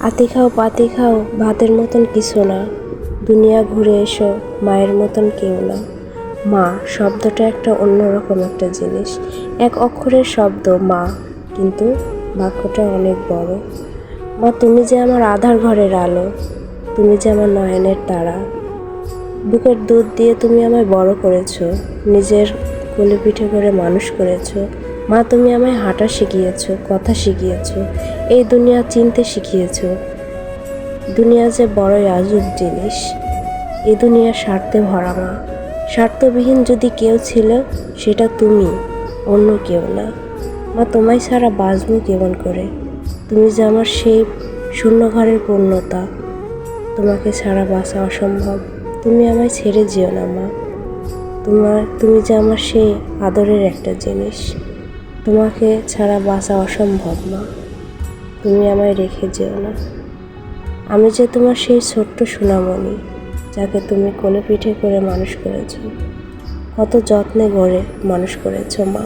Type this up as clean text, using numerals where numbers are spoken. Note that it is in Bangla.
আতি খাও পাতি খাও ভাতের মতন কিছু না, দুনিয়া ঘুরে এসো মায়ের মতন কেউ না। মা শব্দটা একটা অন্যরকম একটা জিনিস, এক অক্ষরের শব্দ মা, কিন্তু বাক্যটা অনেক বড়। মা তুমি যে আমার আধার ঘরের আলো, তুমি যে আমার নয়নের তারা। বুকের দুধ দিয়ে তুমি আমায় বড় করেছো, নিজের কোলে পিঠে করে মানুষ করেছো। মা তুমি আমায় হাঁটা শিখিয়েছো, কথা শিখিয়েছো, এই দুনিয়া চিনতে শিখিয়েছো। দুনিয়া যে বড়ই আজব জিনিস, এই দুনিয়া স্বার্থে ভরা মা। স্বার্থবিহীন যদি কেউ ছিল সেটা তুমি, অন্য কেউ না। মা তোমায় ছাড়া বাঁচবো কেমন করে, তুমি যে আমার সেই শূন্য ঘরের পূর্ণতা। তোমাকে ছাড়া বাঁচা অসম্ভব, তুমি আমায় ছেড়ে যেও না মা। তুমি যে আমার সেই আদরের একটা জিনিস, তোমাকে ছাড়া বাঁচা অসম্ভব মা। তুমি আমায় রেখে যেও না। আমি যে তোমার সেই ছোট্ট সোনামণি, যাকে তুমি কোলে পিঠে করে মানুষ করেছো, কত যত্নে গড়ে মানুষ করেছো মা।